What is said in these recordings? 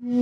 بسم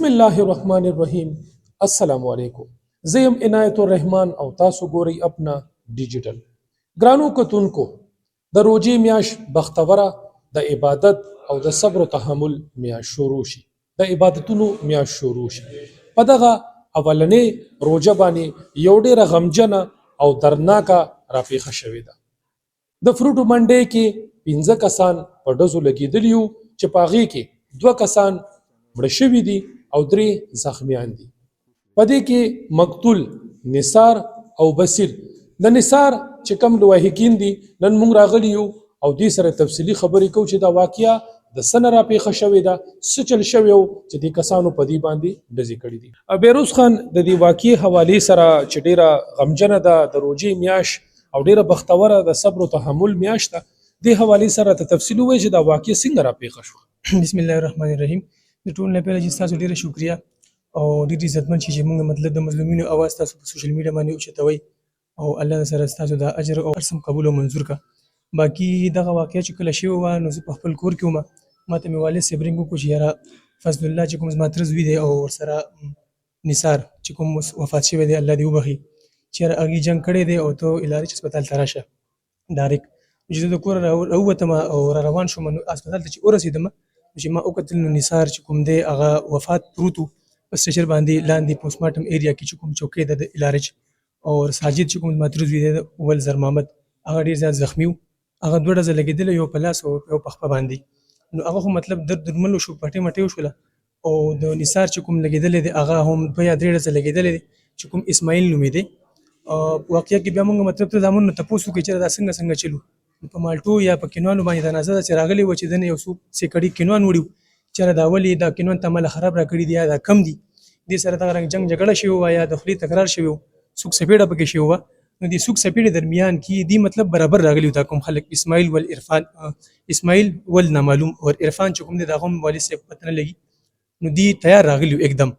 الله الرحمن الرحیم. السلام علیکم. زیم عنایت الرحمن او تاسو ګورئ اپنا ډیجیټل. ګرانو کتونکو، د روژې میاشت بختوره د عبادت او د صبر او تحمل میاشت شروع شي. د عبادتونو میاشت شروع شي. په دغه اولنې روژه باندې یو ډېره غمجنه او دردناکه راپېښه شوې ده. د فروټو منډۍ کې 15 کسان په ډزو لګېدلي وو چې په هغې کې 2 کسان مړه شوي دي او 3 زخمیان دي. په دې کې مقتول نثار او بصیر. د نثار چې کوم لواحقین دي نن موږ راغلي یو او دې سره تفصیلي خبرې کوو چې دا واقعه د څه نه راپېښه شوې ده، څه چل شوی و چې دې کسانو په دې باندې ډزې کړي دي. بهروز خان د دې واقعې حوالې سره چې ډېره غمجنه ده، د روژې میاشت او ډېره بختوره د صبر او تحمل میاشت ده، دې حوالې سره ته تفصیل ووایي چې دا واقعه څنګه راپېښه شوه. بسم الله الرحمن الرحیم. د ټول نه پیله چې تاسو ډیره شکریا او ډېر عزتمن چې موږ مطلب د مظلومینو اواز تاسو په سوشل میډیا باندې اوچتوئ او الله سره تاسو د اجر او ارسم قبول او منظور کا. باقي دغه واقعه چې کله شوی وه نو زه په خپل کور کې وم. ماته مې والد صاحب رنګ وکړو چې یاره فضل الله چې کوم زما تره زوی دی او ورسره نثار چې کوم وفات شوی دی الله دې وبخي چې یاره هغې جنګ کړی دی او ته الارچ هسپتال ته راشه ډایرکټ. چې زه د کوره راووتم او را روان شوم نو هسپتال ته چې ورسېدم چې ما وکتل نو نثار چې کوم دی هغه وفات پروت و په سټیچر باندې لاندې پوسټ مارټم ایریا کې چې کوم چوکۍ ده د الارج او ساجد چې کوم زما تره زوی دی ول زر محمد هغه ډېر زیات زخمي و. هغه 2 ډزه لګېدلی، یو په لاس او یو په خپه باندې. نو هغه خو مطلب درمل وشو، پټۍ مټۍ وشوله او د نثار چې کوم لګېدلی دی هغه هم 2 یا 3 ډزه لګېدلی دی چې کوم اسماعیل نومېدی. واقعه کې بیا موږ مطلب ته دا مونږ نه تپوس وکړو چې دا څنګه چلو. په مالټو یا په کینوانو باندې دا نازه چې راغلی و چې دنه یو څو سیکړي کینوان وړي چې دا ولې دا کینوان ته مال خراب را کړی دی یا دا کم دي. دې سره دا رنګ جنگ جګړه شوی و یا د خولې تکرار شوی و، سوک سپېړه پکې شوی و. نو دې سوک سپېړې درمیان کې دی مطلب برابر راغلی دا کوم خلک اسماعیل ول عرفان، اسماعیل ول نامعلوم او عرفان چې کوم دی دا هم والد صاحب پته نه لګي. نو دی تیار راغلی एकदम.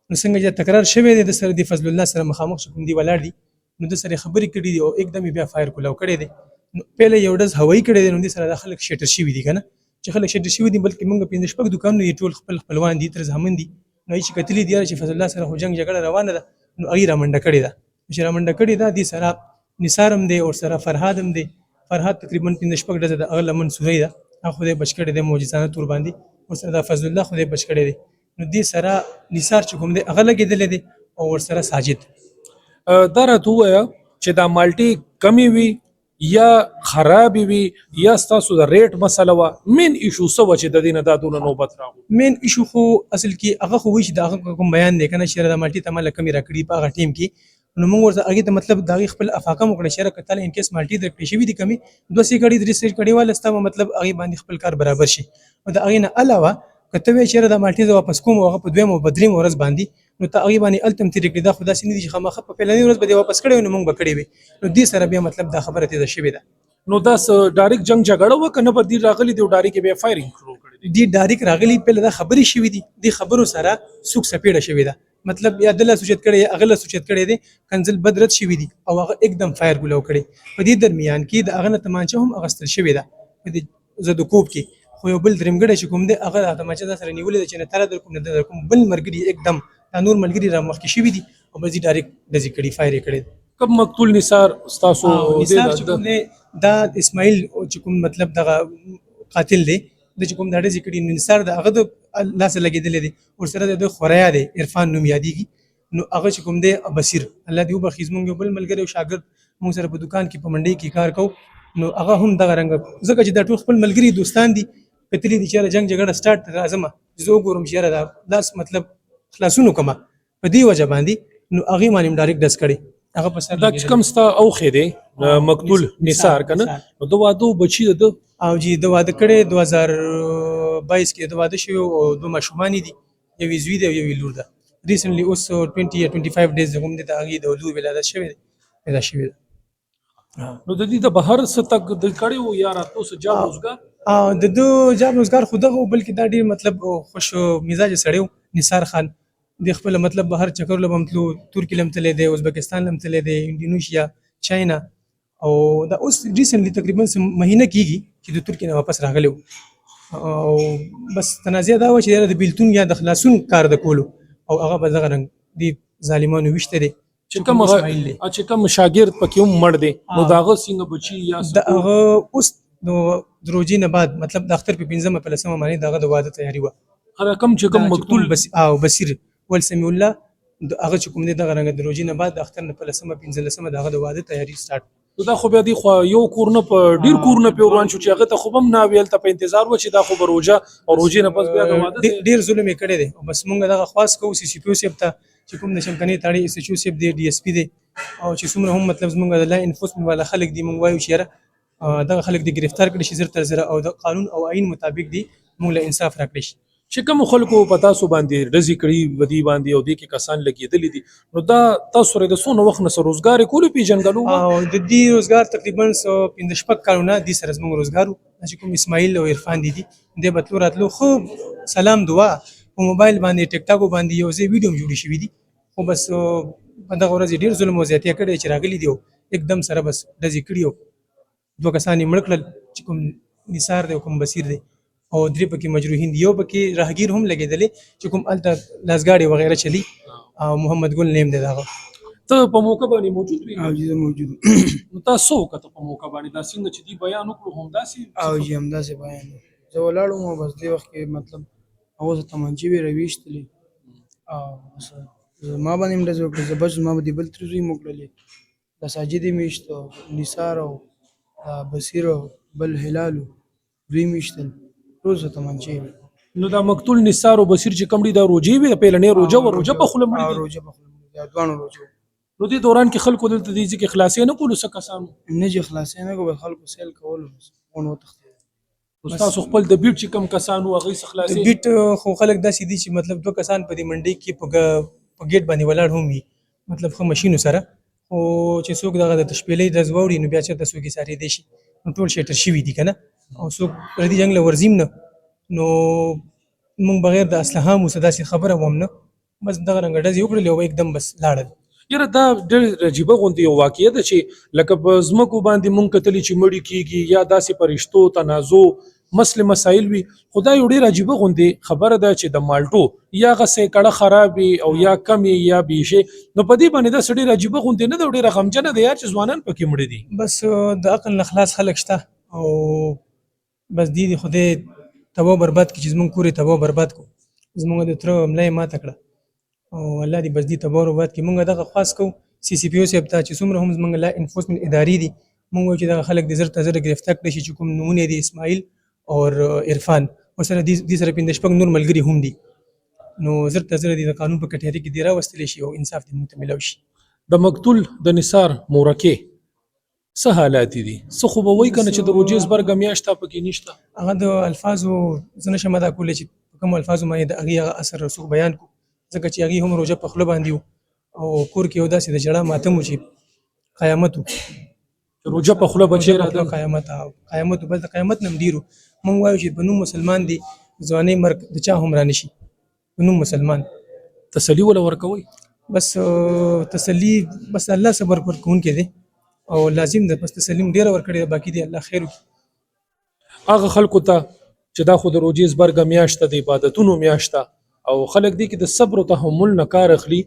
نو څنګه چې تکرار شوی دی د سره دی فضل الله سره مخامخ چې کوم دی ولاړ دی نو د سره خبرې کړي دي او एकदम بیا فایر کولاو کړي دي. نو پهله یو ډز هوایي کړي دي نو د سره د خلک شټر شوی دي کنه چې خلک شټر شوی دي، بلکې موږ 15 شپږ دکانونه یې ټول خپلوان دي تر زمون دي. نو چې کتلی دی چې فضل الله سره خو جنگ جګړه روانه ده نو هغې رامنډه کړې ده. چې رامنډه کړې ده دې سره نثار هم دی او سره فرهاد هم دی. فرهاد تقریبا 15 شپږ ډزه د هغه لمن سوری ده، هغه خو دې بچ کړی دی معجزانه تور باندې، ورسره د فضل الله خو دې بچ کړی دی. نو دې سره نثار چې کوم دی هغه لګېدلی دی او ورسره ساجد. دا راته ووایه چې دا مالټې کمې وي یا خرابې وي یا ستاسو د ریټ مسله وه، مین ایشو څه وه چې د دې نه دا دونه نوبت راغلو؟ مین ایشو خو اصل کې هغه خو وایي چې د هغه کوم بیان دی که نه چې یاره دا مالټې ته ماله کمې راکړي په هغه ټیم کې. نو موږ ورته هغې ته مطلب د هغې خپل افاقه مو کړه چې یاره که تاله انکیس مالټې درکړې شوي دي کمې 2 سیکړې 3 سیکړې واله ستا به مطلب هغې باندې خپل کار برابر شي. او د هغې نه علاوه که ته وایې چې یاره دا مالټې زه واپس کوم او هغه په 2م او 3م ورځ باندې نو ته هغې باندې هلته هم تېرې کړې. دا خو داسې نه دي چې خامخا په پیلنۍ ورځ به دې واپس کړی وي نو موږ به کړې وي. نو دې سره بیا مطلب دا خبره تېزه شوې ده. نو دا ډایرکټ جنگ جګړه وه که نه په دې راغلي دي او ډایرکټ بیا فایرینګ شروع کړی دی؟ دې ډایرکټ راغلي پهله دا خبرې شوي دي، دې خبرو سره سوک سپېړه شوې ده. مطلب یا دله سوچت کړی یا هغه له سوچت کړی دی، کنزل بد رد شوي دي او هغه एकदम فایر ګولاو کړی. په دې درمیان کې د هغه نه تمانچه هم اخیستل شوې ده په دې زدوکوب کې. خو یو بل درېمګړی چې کوم دی هغه تمانچه دا سره نیولې ده چې نه تاله در کوم نه در کوم، بل ملګري एकदम دا نور ملګري را مخکې شوي دي او بس دې ډایرکټ ډزې کړي فایر یې کړی. کوم مقتول نثار ستاسو نثار چې کوم دی دا اسماعیل چې کوم مطلب دغه قاتل دی د چې کوم دا ډزې کړي نثار د هغه د لاسه لګېدلی دی ورسره د خوریا دی عرفان نوم یادېږي. نو هغه چې کوم دی بصیر الله دې وبخي زموږ یو بل ملګری او شاګرد موږ سره په دکان کې په منډۍ کې کار کوو. نو هغه هم دغه رنګه ځکه چې دا ټول خپل ملګري دوستان دي کتلي دي چې یاره جنګ جګړه سټارټ ته راځم زه وګورم چې یاره دا لاس مطلب خلاصون وکړم په دې وجه باندې. نو هغې باندې هم ډایرکټ ډز کړی هغه په سر دا چې کوم ستا اوخې دی مقتول نثار کنه نو د واده بچی د او جی د واده کړي 2022 کې د واده شوی او دوه ماشومان دي یو زوی دی او یو لور ده ریسنټلی اوس 20 یا 25 ډیز هم د هغه د لور ولادت شوی دی پیدا شوی دی نو د دې د بهر ستګ د کړي او یا راتلو سره جاب روزګار او د دو جاب روزګار خو دغه بلکې دا ډیر مطلب خوش مزاج سړیو نثار خان د خپل مطلب بهر چکر لبمتلو ترکی لمتلې دی ازبکستان لمتلې دی انډونیشیا چاینا او دا اوس ریسنټلی تقریبا مهینه کیږي چې د ترکی نه واپس راغلی او بس تنازع دا و چې د بیلتون یا د خلاصون کار د کولو او هغه به دغه رنګ دی ظالمانو وشته دي چې کوم شاګرد پکې هم مړ دی نو داغه څنګه بچي یا د هغه اوس د روزي نه بعد مطلب د اختر په 15 په لسمه باندې دغه د واده تیاری و هر کوم چې کوم مقتول او بصیر ول سمی الله هغه چې کوم دغه رنګ د روزي نه بعد د اختر نه په لسمه 15 لسمه دغه د واده تیاری سٹارټ دا خو بیا دی خو یو کورنه په ډیر کورنه په روان شو چې هغه ته خو هم نه ویل ته په انتظار و چې دا خو بروجه او روزي نه پس بیا د واده ډیر ظلم کړي دي او بس مونږ دغه خاص کو سی سی پی او سیب ته چې کوم د شمکني تاړي اس ایچ او سیب دی ډي اس پی دی او چې څومره هم مطلب زمونږ د لا انفورسمنت والا خلک دی مونږ وایو چې دغه خلک دی گرفتار کړي شي زر تر زر او د قانون او آئین مطابق دی مونږ له انصاف راکړي شي چې کوم خلکو پتا سو باندې رزي کړي ودی باندې او د کې کسان لګیدلې دي نو دا تاسو سره د سونو وخت نه سره روزګار کولو پیژنګلو او د دې روزګار تقریبا 15 کارونه دي سره زموږ روزګارو چې کوم اسماعیل او عرفان دي د بتلو راتلو خو سلام دعا په موبایل باندې ټیک ټاک باندې یو ځای ویډیو جوړی شوی دي خو بس په دغه ورځ ډیر ظلم او زیاتې کړي چې راغلي دي एकदम سره بس د ذکریو دوه کسان مړ کړل چې کوم نثار دی کوم بصیر دی او درې پکې مجروحین دي یو پکې راهگیر هم لګیدلې چې کوم الته لاسګاډي وغیرہ چلی او محمد ګل نیم دی داغه ته په موقع باندې موجود وي او جی موجود نو تاسو کته په موقع باندې دا څنګه چې دی بیان وکړو هم داسې او جی هم داسې بیان زه ولاړم بس دې وخت کې مطلب اوس تمنجي وی رويشتلې او ما باندې مډز وکړ زبر ما باندې بل تر زوی موکړلې د ساجد میشتو نثار او بصیر بل هلال دوی میشتل روزه تمنچې نو دا مقتول نثار او بصیر چې کمړي دا روجي وي په لنې روجه او روجه په خله مړي روجه په خله دوانو روجه نو دې دوران کې خلکو دلته دي چې خلاصې نه کولو څه کسانو نه چې خلاصې نه کول خلکو سیل کول ونو تخته تاسو خپل د بیټ چې کم کسانو هغه څه خلاصې بیټ خو خلک داسې دي چې مطلب دوه کسان په دې منډي کې په ګیټ باندې ولاړ هم مطلب خو ماشینو سره او چې څوک دغه د تشپېلې د زوړی نو بیا چې تاسو کې ساري دي شي ټول شټر شي دي کنه او څوک ردی جنگ له ورزیم نه نو مونږ بغیر د اسلحه مو صدا خبره ووم نه بس دغه رنګ ډز یو کړل او एकदम بس لاړل یره دا ډېر عجیبه غونډه یو واقعیت ده چې لکه په زمکو باندې مونږ کتلی چې مړی کیږي یا داسې پرشتو تنازع مسله مسائل وي خدای یو ډېر عجیبه غونډه خبره ده چې د مالټو یا غسه کړه خراب او یا کم یا بیشه نو په دې باندې دا سړي عجیبه غونډه نه ډېر غمجنه ده یار چې ځوانان پکې مړي دي بس د عقل خلاص خلک شته او بس دې خدای تباہ برباد کی چې زمونږ کورې تباہ برباد کو زمونږ د تر ملای ما تکړه او الله دې بس دې تباہ برباد کی مونږ دغه خاص کو سی سی پی او سیب ته چې څومره هم زمونږ لا انفورسمنت اداري دي مونږ چې دغه خلک د زر تزر گرفتار کړي چې کوم نمونه دي اسماعیل او عرفان او سره دې سره 15 نور ملګری هم دي نو زر تزر دي د قانون په کټهري کې دی راوستل شي او انصاف دې موږ ته ملو شي د مقتول د نثار مورکه څه حالات دي څه خو به وای کنه چې د روجیز برګ میاشت پکې نشته هغه د الفاظو زنه شمه دا کولې چې کوم الفاظو باندې د هغه اثر رسوخ بیان کو ځکه چې هغه هم روجه په خپل باندې او کور کې ودا سي د جړه ماتم چې قیامت روجه په خپل بچی را د قیامت بل د قیامت نم ډیرو مونږ وایو چې بنو مسلمان دي ځواني مرګ د چا هم رانه شي بنو مسلمان تسلی ولا ورکوي بس تسلی بس الله صبر پر کون کې دي او لازم ده بس تسلیم ډیر ور کړی باقی دی الله خیر هغه خلکو ته چې دا خو د روجیز برګ میاشت د عبادتونو میاشت او خلک دي کې د صبر او تحمل نه کار اخلي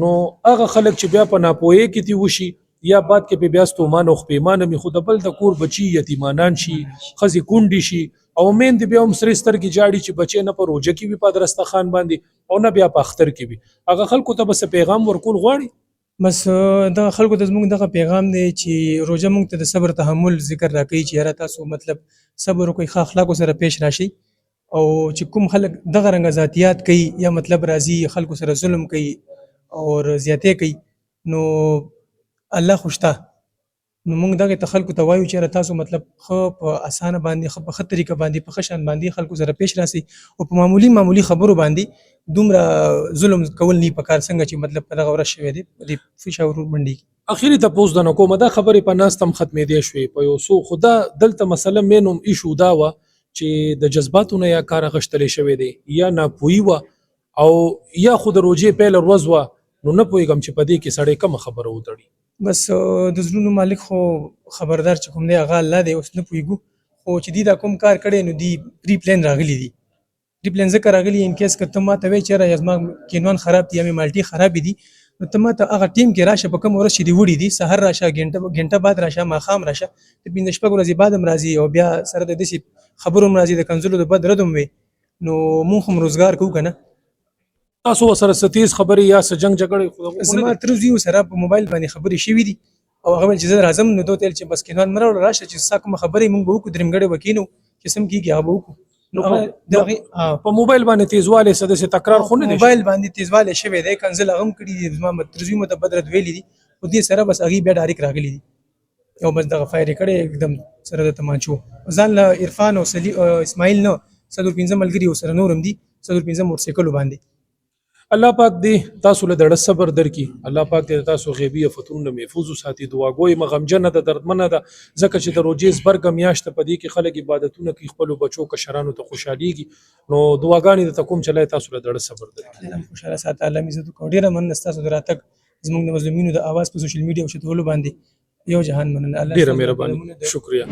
نو هغه خلک چې بیا په ناپوهي کې دی وشي یا بعد کې به بیا ستومان او خپېمانه می خود بل د کور بچي یتیمانان شي خزي کونډي شي او مین دی بیا هم سره ستر کې جاړي چې بچي نه پر روجه کې وي په درستخان باندې او نه بیا په اختر کې وي هغه خلکو ته بس پیغام ورکول غواړي بس دا خلکو ته زموږ دغه پیغام دی چې روزه موږ ته د صبر تحمل ذکر راکړي چې یاره تاسو مطلب صبر وکړئ ښه اخلاقو سره پیش راشي او چې کوم خلک دغه رنګه ذاتیات کوي یا مطلب راځي خلکو سره ظلم کوي او زیاتې کوي نو الله خو شته. نو موږ دغې ته خلکو ته وایو چېرې تاسو مطلب ښه په اسانه باندې ښه په ښه طریقه باندې په ښه شان باندې خلکو سره پیش راسئ او په معمولي خبرو باندې دومره ظلم کول نه پکار څنګه چې مطلب په دغه ورځ شوی دی په دې فشار منډي کې. اخیری تپوس د نکومه دا خبرې په ناستم ختمېدې شوې په یو څو خدا دلته مسله مینوم ایشو دا وه چې د جذباتو نه یا کار اخیستلی شوی دی یا ناپوهي وه او یا خو د روژې پیل ورځ وه نو نه پوهېږم چې په دې کې سړی کومه خبره وتړي. بس د زړونو مالک خو خبردار چې کوم دی هغه الله دی. اوس نه پوهېږو خو چې دی دا کوم کار کړی نو دی پری پلان راغلی دي. پری پلان ځکه راغلي ان کیس که ته ما ته وایې چېرې زما کینوان خراب دي یا مې مالټې خرابې دي نو ته ما ته هغه ټیم کې راشه په کوم ورځ چې دې وړي دي سحر راشه ګنټه بعد راشه ماښام راشه د پنځه شپږ ورځې بعد هم راځي او بیا سره د داسې خبرو هم راځي د کنځلو د بد رد هم وي نو مونږ هم روزګار کوو که نه. تاسو ورسره څه تیز خبرې یا څه جنګ جګړې خو دغه زما تر زوی سره په موبایل باندې خبرې شوي دي او هغه ویل چې زه راځم نو دوی ویل چې بس کینوان مه راوړه راشه چې ستا کومه خبرې موږ به وکړو درېمګړی به کښېنو چې سم کېږي هغه به وکړو. نو هغه په موبایل باندې تیزوالی څه داسې تکرار خو نه دی موبایل باندې تیزوالی شوی دی کنځل هغه هم کړي دي زما تر زوی مته بد رد ویلي دي خو دې سره بس هغې بیا ډایرکټ راغلي دي او بس دغه فایر یې کړی एकदम سره د تمانچو ځان له عرفان او اسماعیل نه څلور پنځه ملګري ورسره نور هم دي څلور پنځه موټرسایکلو باندې. الله پاک دې تاسو له دړه صبر درکړي. الله پاک دې تاسو غیبي آفتونو نه محفوظ وساتي. دعاګوی مغمجنه ده دردمنه ده ځکه چې د روژې زبرګه میاشت په دې کې خلک عبادتونه کوي خپلو بچو کشرانو ته خوشحالېږي نو دعاګانې درته کوم چې الله تاسو له دړه صبر درکړي. الله خوشحاله ساته الله مې عزت وکړو. ډېره مننه ستاسو د راتګ زموږ د مظلومینو د اواز په سوشل میډیا اوچتولو باندې یو جهان مننه. الله ډېره مهرباني شکریه.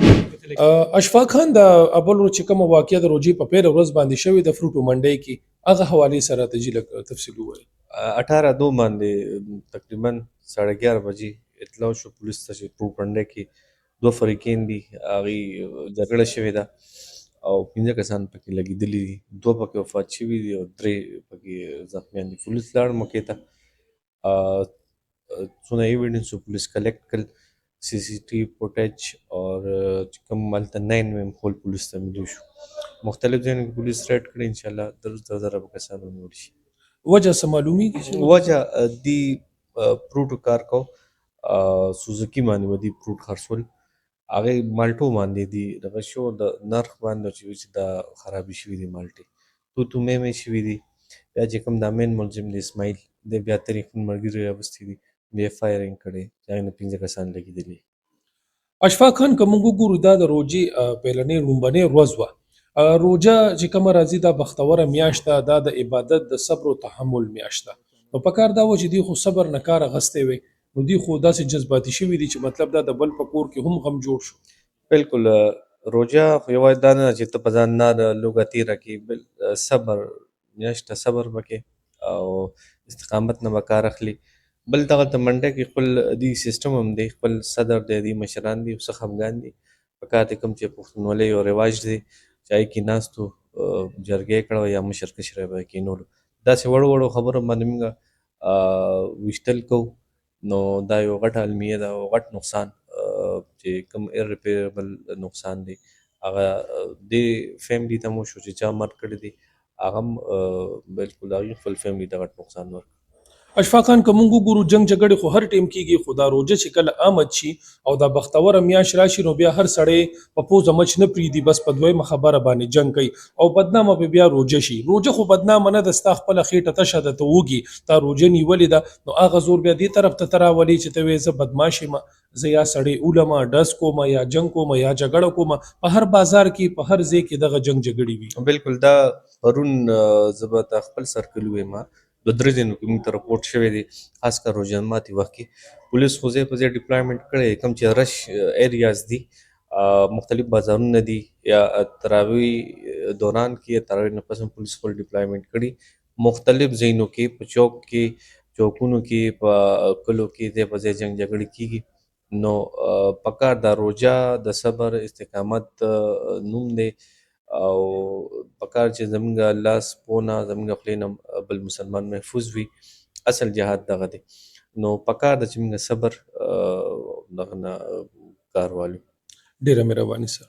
اشفاق خان د اول ورځ چې کومه واقعه د روژې په پیل ورځ باندې شوې د فروټو منډۍ کې هغه حوالې سره ته جي لږ تفصیل ووایي. 18/2 باندې تقریبا 11:30 بجې اطلاع شو پولیس ته چې فروټ منډۍ کې دوه فریقین دي هغې جګړه شوې ده او 15 کسان پکې لګېدلي دي. 2 پکې وفات شوي دي او 3 پکې زخمیان دي. پولیس لاړ موقع ته څونه ایویډنس پولیس کلیکټ کړل سی سی ټي فوټیج اور چې کوم هلته 9 میم هول پولیس ته ملي شو. مختلف ځایونو کې پولیس ریډ کړی انشاءالله د 10,000 کسان ونیول شي. وجه څه معلومیږي؟ وجه دی فروټو کار کو سوزوکي باندې ودي فروټ خرڅول هغې مالټو باندې دي دغه شو د نرخ باندې چې دا خرابې شوي دي مالټې تو مې شوي دي. بیا چې کوم دا مین ملزم دی اسماعیل دی بیا ترې خپل ملګري راوستي دي بیا فایرنګ کړی چې هغې نه 15 کسان لګېدلي. اشفاق خان که موږ وګورو دا د روژې پیلنۍ لومبنۍ ورځ وه. روژه چې کومه راځي دا بختوره میاشت ده دا د عبادت د صبر او تحمل میاشت ده نو په کار دا و چې دوی خو صبر نه کار اخیستی وی نو دوی خو داسې جذباتي شوي دي چې مطلب دا د بل په کور کې هم غم جوړ شو. بالکل روژه خو یوازې دا نه چې ته په ځان نه لوږه تېره کړي صبر میاشت صبر وکړې او استقامت نه به کار اخلي. بل دغلته منډه کې خپل دی سیستم هم دی خپل صدر دی دی مشران دي څه خفګان دي په کار دی کوم چې پښتونولۍ او رواج دی چې هغې کې ناستو جرګې کړی یا مشر کشر به کېنولو داسې وړو وړو خبرو باندې موږ ویشتل کوو نو دا یو غټه المیه ده او غټ نقصان چې کوم ایرریپیریبل نقصان دی هغه دې فیملي ته مو شو چې چا مرګ کړی دی هغه هم بالکل هغې خپل فیملي ته غټ نقصان ورکړ. اشفاق خان که موږ وګورو جنګ جګړې خو هر ټیم کېږي خو دا روژه چې کله آمد شي او دا بختوره میاشت راشي نو بیا هر سړی په پوزه مچ نه پرېږدي بس په دویمه خبره باندې جنګ کوي او بدنامه به بیا روژه شي. روژه خو بدنامه نه ده ستا خپله خېټه تشه ده ته وږي تا روژه نیولې ده نو هغه زور بیا دې طرف ته راولي چې ته وایې زه بدماش یم زه یا سړی اولمه ډز کومه یا جنګ کومه یا جګړه کومه په هر بازار کې په هر ځای کې دغه جنګ جګړې وي. بالکل دا پرون زه به تا خپل سرکل ویم د 3 ځایونو کې موږ ته رپورټ شوی دی خاص کر روژه ماتي وخت کې پولیس خو ځای په ځای ډپلایمنټ کړی کوم چې رش ایریاز دي مختلف بازارونه دي یا تراویح دوران کې تراویح نه پس هم پولیس خپل ډپلایمنټ کړي مختلف ځایونو کې په چوک کې چوکونو کې په کلو کې ځای په ځای جنګ جګړې کېږي نو پکار دا روژه د صبر استقامت نوم دی او پکار چې زموږ لاس پونه زموږ خولې نه بل مسلمان محفوظ وي اصل جهاد دغه دی نو پکار ده چې موږ صبر دغه نه کار والو. ډېره مهرباني سر.